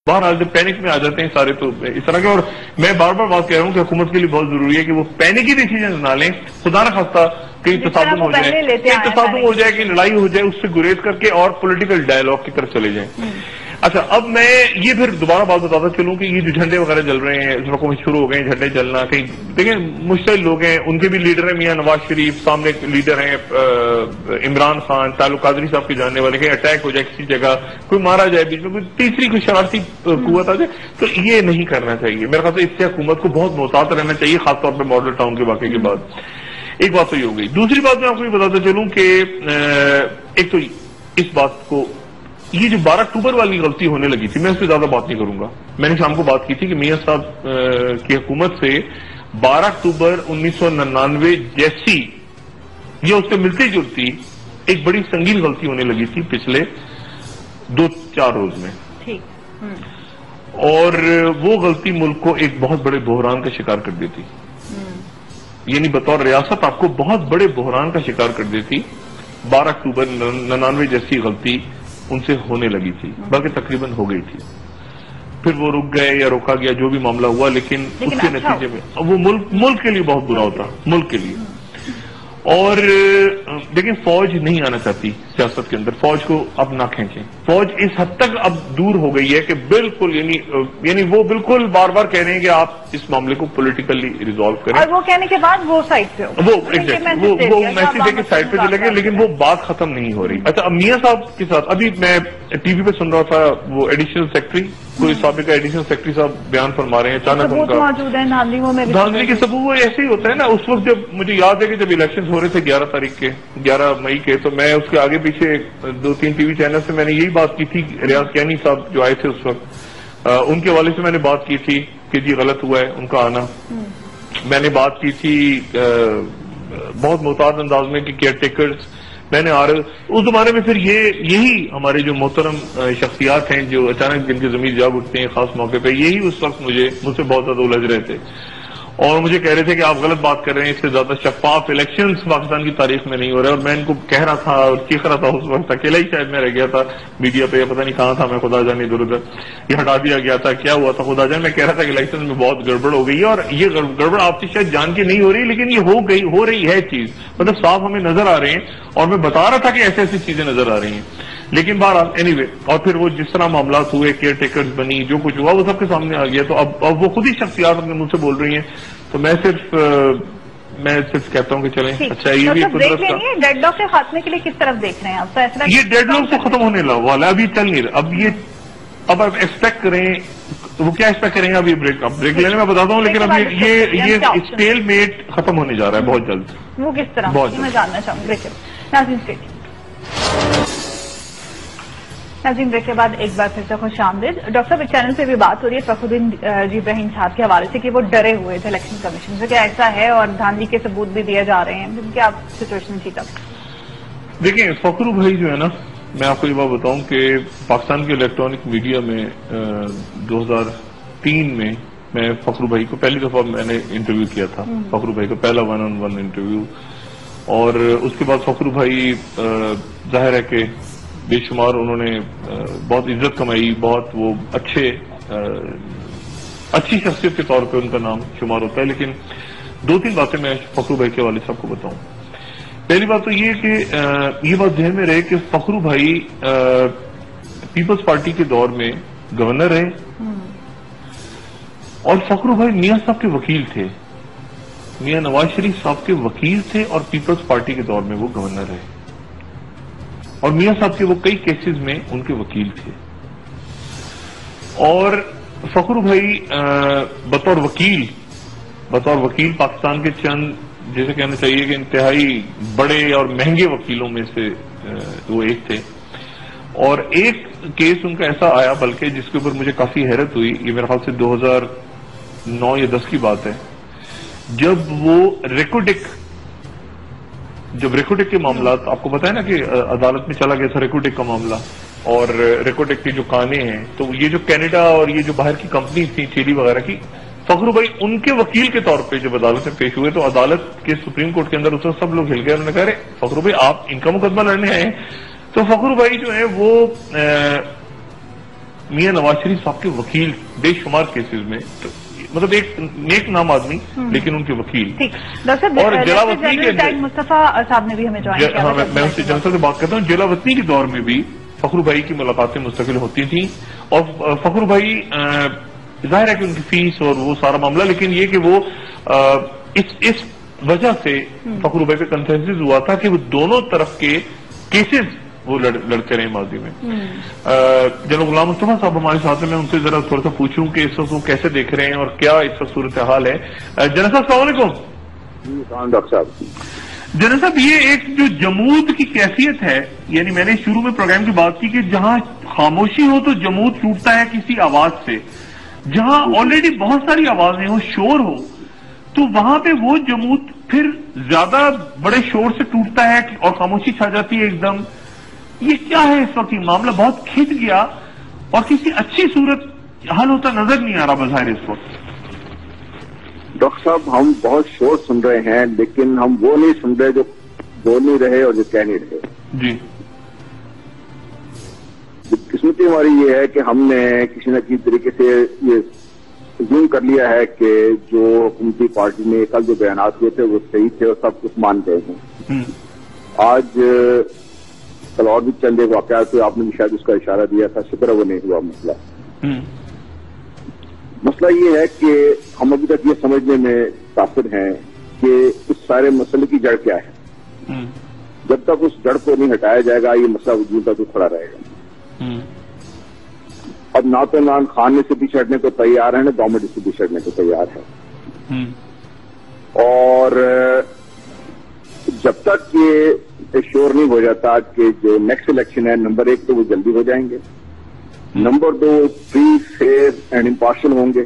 بہرحال جب پینک میں آ جاتے ہیں سارے تو اس طرح کے. اور میں بار بار بات کہہ رہا ہوں کہ حکومت کے لیے بہت ضروری ہے کہ وہ پینکی ڈیسیجن نہ لیں. خدا نہ خواستہ کہیں تصادم ہو جائے کہ لڑائی ہو جائے، اس سے گریز کر کے اور پولیٹیکل ڈائلاگ کی طرف چلے جائیں. اچھا، اب میں یہ پھر دوبارہ بات بتاتا چلوں کہ یہ جو جھنڈے وغیرہ جل رہے ہیں اس وقت شروع ہو گئے ہیں جھنڈے جلنا. کہیں دیکھیں مشتعل لوگ ہیں، ان کے بھی لیڈر ہیں میاں نواز شریف، سامنے لیڈر ہیں عمران خان، تعلق قادری صاحب کے جاننے والے. کہیں اٹیک ہو جائے کسی جگہ، کوئی مارا جائے، بیچ میں کوئی تیسری کوئی شرارتی قوت آ جائے، تو یہ نہیں کرنا چاہیے. میرے خیال سے اس سے حکومت کو بہت محتاط رہنا چاہیے، خاص طور پہ ماڈل ٹاؤن کے واقعے کے بعد. ایک بات تو یہ ہو گئی. دوسری بات میں آپ کو یہ بتاتا چلوں کہ ایک تو اس بات کو، یہ جو 12 اکتوبر والی غلطی ہونے لگی تھی، میں اس پہ زیادہ بات نہیں کروں گا. میں نے شام کو بات کی تھی کہ میاں صاحب کی حکومت سے 12 اکتوبر 1999 جیسی یا اس سے ملتی جلتی ایک بڑی سنگین غلطی ہونے لگی تھی پچھلے 2-4 روز میں. اور وہ غلطی ملک کو ایک بہت بڑے بحران کا شکار کر دیتی، یعنی بطور ریاست آپ کو بہت بڑے بحران کا شکار کر دیتی. 12 اکتوبر 99 جیسی غلطی ان سے ہونے لگی تھی، بلکہ تقریباً ہو گئی تھی. پھر وہ رک گئے یا روکا گیا، جو بھی معاملہ ہوا، لیکن اس کے نتیجے میں وہ ملک کے لیے بہت برا ہوتا، ملک کے لیے. اور لیکن فوج نہیں آنا چاہتی سیاست کے اندر. فوج کو اب نہ کھینچیں. فوج اس حد تک اب دور ہو گئی ہے کہ بالکل یعنی وہ بالکل بار بار کہہ رہے ہیں کہ آپ اس معاملے کو پولیٹیکلی ریزالو کریں. اور وہ کہنے کے بعد وہ سائڈ پہ وہ میسج دے کے سائڈ پہ چلے گئے، لیکن وہ بات ختم نہیں ہو رہی. اچھا، اب میاں صاحب کے ساتھ ابھی میں ٹی وی پہ سن رہا تھا، وہ ایڈیشنل سیکرٹری، کوئی سابقہ ایڈیشنل سیکرٹری صاحب بیان فرما رہے ہیں. اچانک ان کا دھاندلی کے سبب وہ ایسے ہی ہوتا ہے نا. اس وقت جب مجھے یاد ہے کہ جب الیکشن ہو رہے تھے 11 تاریخ کے، 11 مئی کے، تو میں اس کے آگے پیچھے 2-3 ٹی وی چینل سے میں نے یہی بات کی تھی. ریاض کیانی صاحب جو آئے تھے اس وقت، ان کے حوالے سے میں نے بات کی تھی کہ جی غلط ہوا ہے ان کا آنا. میں نے بات کی تھی بہت محتاط انداز میں کہ کیئر ٹیکرز میں نے اس زمانے میں پھر یہی ہمارے جو محترم شخصیات ہیں جو اچانک جن کے ضمیر جاگ اٹھتے ہیں خاص موقع پہ، یہی اس وقت مجھ سے بہت زیادہ الجھ رہے تھے اور مجھے کہہ رہے تھے کہ آپ غلط بات کر رہے ہیں، اس سے زیادہ شفاف الیکشنز پاکستان کی تاریخ میں نہیں ہو رہے. اور میں ان کو کہہ رہا تھا اور چیخ رہا تھا اس وقت، اکیلا ہی شاید میں رہ گیا تھا میڈیا پہ، پتہ نہیں کہاں تھا میں، خدا جانے ادھر ادھر یہ ہٹا دیا گیا تھا، کیا ہوا تھا خدا جانے. میں کہہ رہا تھا کہ الیکشن میں بہت گڑبڑ ہو گئی ہے، اور یہ گڑبڑ آپ کی شاید جان کے نہیں ہو رہی، لیکن یہ ہو رہی ہے چیز، مطلب صاف ہمیں نظر آ رہے ہیں. اور میں بتا رہا تھا کہ ایسی ایسی چیزیں نظر آ رہی ہیں. لیکن بہرحال اینی وے، اور پھر وہ جس طرح معاملات ہوئے، کیئر ٹیکرز بنی، جو کچھ ہوا وہ سب کے سامنے آ گیا. تو اب وہ خود ہی شخصیات اپنے منہ سے بول رہی ہیں. تو میں صرف کہتا ہوں کہ چلیں اچھا یہ بھی ڈیڈ لاک کے خاتمے کے لیے کس طرف دیکھ رہے ہیں آپ؟ فیصلہ یہ ڈیڈ لاک سے ختم ہونے والا ہے، ابھی چل نہیں رہا. اب آپ ایکسپیکٹ کریں، وہ کیا ایکسپیکٹ کریں گے؟ ابھی بریک لینے میں بتاتا ہوں، لیکن اب یہ اسٹیل میٹ ختم ہونے جا رہا ہے بہت جلد. وہ کس طرح میں جاننا چاہوں گا. ناظرین بریک کے بعد ایک بار پھر سے خوش آمدید. ڈاکٹر صاحب، ایک چینل پہ بھی بات ہو رہی ہے فخرالدین ابراہیم صاحب کے حوالے سے کہ وہ ڈرے ہوئے تھے الیکشن کمیشن سے، کیا ایسا ہے؟ اور دھاندلی کے ثبوت بھی دیے جا رہے ہیں، کیا سچویشن تھی تب؟ دیکھیں فخرو بھائی جو ہے نا، میں آپ کو یہ بات بتاؤں کہ پاکستان کے الیکٹرانک میڈیا میں 2003 میں فخرو بھائی کو پہلی دفعہ میں نے انٹرویو کیا تھا. فخرو بھائی کو پہلا 1-on-1 انٹرویو. اور اس کے بعد فخرو بھائی ظاہر ہے کہ بے شمار انہوں نے بہت عزت کمائی، بہت وہ اچھی شخصیت کے طور پہ ان کا نام شمار ہوتا ہے. لیکن 2-3 باتیں میں فخرو بھائی کے والد صاحب کو بتاؤں. پہلی بات تو یہ کہ یہ بات ذہن میں رہے کہ فخرو بھائی پیپلز پارٹی کے دور میں گورنر رہے، اور فخرو بھائی میاں صاحب کے وکیل تھے، میاں نواز شریف صاحب کے وکیل تھے، اور پیپلز پارٹی کے دور میں وہ گورنر رہے. اور میاں صاحب کے وہ کئی کیسز میں ان کے وکیل تھے. اور فخرو بھائی بطور وکیل پاکستان کے چند، جیسے کہنا چاہیے کہ انتہائی بڑے اور مہنگے وکیلوں میں سے وہ ایک تھے. اور ایک کیس ان کا ایسا آیا بلکہ جس کے اوپر مجھے کافی حیرت ہوئی، یہ میرے خیال سے 2009 یا 10 کی بات ہے، جب وہ ریکوڈک کے معاملات، آپ کو پتا ہے نا کہ عدالت میں چلا گیا تھا ریکوڈک کا معاملہ، اور ریکوڈک کے جو کانے ہیں، تو یہ جو کینیڈا اور یہ جو باہر کی کمپنی تھی چیلی وغیرہ کی، فخرو بھائی ان کے وکیل کے طور پہ جب عدالت میں پیش ہوئے تو عدالت کے سپریم کورٹ کے اندر اس وقت سب لوگ ہل گئے. انہوں نے کہا فخرو بھائی آپ ان کا مقدمہ لڑنے آئے ہیں. تو فخرو بھائی جو ہیں وہ میاں نواز شریف صاحب کے وکیل بے شمار کیسز میں، مطلب ایک نیک نام آدمی لیکن ان کے وکیل، اور جلاوطنی کے مصطفیٰ صاحب نے بھی ہمیں جوائن کیا. ہاں میں اس سے جنرل سے بات کرتا ہوں. جلاوطنی کے دور میں بھی فخر بھائی کی ملاقاتیں مستقل ہوتی تھیں، اور فخر بھائی ظاہر ہے کہ ان کی فیس اور وہ سارا معاملہ، لیکن یہ کہ وہ اس وجہ سے فخر بھائی پہ کنسنسس ہوا تھا کہ وہ دونوں طرف کے کیسز وہ لڑتے رہے ماضی میں. جناب غلام مصطفیٰ صاحب ہمارے ساتھ ہیں، میں ان سے ذرا تھوڑا سا پوچھوں کہ اس وقت وہ کیسے دیکھ رہے ہیں اور کیا اس وقت صورتحال ہے. جنرل صاحب السلام علیکم. ڈاکٹر صاحب، جنرل صاحب یہ ایک جو جمود کی کیفیت ہے، یعنی میں نے شروع میں پروگرام کی بات کی کہ جہاں خاموشی ہو تو جمود ٹوٹتا ہے کسی آواز سے، جہاں آلریڈی بہت ساری آوازیں ہو، شور ہو، تو وہاں پہ وہ جمود پھر زیادہ بڑے شور سے ٹوٹتا ہے اور خاموشی چھا جاتی ہے ایک دم. یہ کیا ہے اس وقت؟ یہ معاملہ بہت کھنچ گیا اور کسی اچھی صورت حل ہوتا نظر نہیں آ رہا بظاہر اس وقت. ڈاکٹر صاحب، ہم بہت شور سن رہے ہیں لیکن ہم وہ نہیں سن رہے جو بول نہیں رہے اور جو کہہ نہیں رہے. جی، قسمتی ہماری یہ ہے کہ ہم نے کسی نہ کسی طریقے سے یہ زوم کر لیا ہے کہ جو حکومتی پارٹی نے کل جو بیانات ہوئے تھے وہ صحیح تھے اور سب کچھ مان گئے ہیں. آج کل اور بھی چند ایک واقعات ہوئے، آپ نے بھی شاید اس کا اشارہ دیا تھا، شکر ہے وہ نہیں ہوا مسئلہ. مسئلہ یہ ہے کہ ہم ابھی تک یہ سمجھنے میں قاصر ہیں کہ اس سارے مسئلے کی جڑ کیا ہے. جب تک اس جڑ کو نہیں ہٹایا جائے گا یہ مسئلہ وجود تک تو کھڑا رہے گا. اب نہ تو عمران خان نے سے پیچھے ہٹنے کو تیار ہے، نہ گورنمنٹ اس سے پیچھے ہٹنے کو تیار ہے. اور جب تک یہ شور نہیں ہو جاتا کہ جو نیکسٹ الیکشن ہے، نمبر 1 تو وہ جلدی ہو جائیں گے، number 2 free, fair and impartial ہوں گے.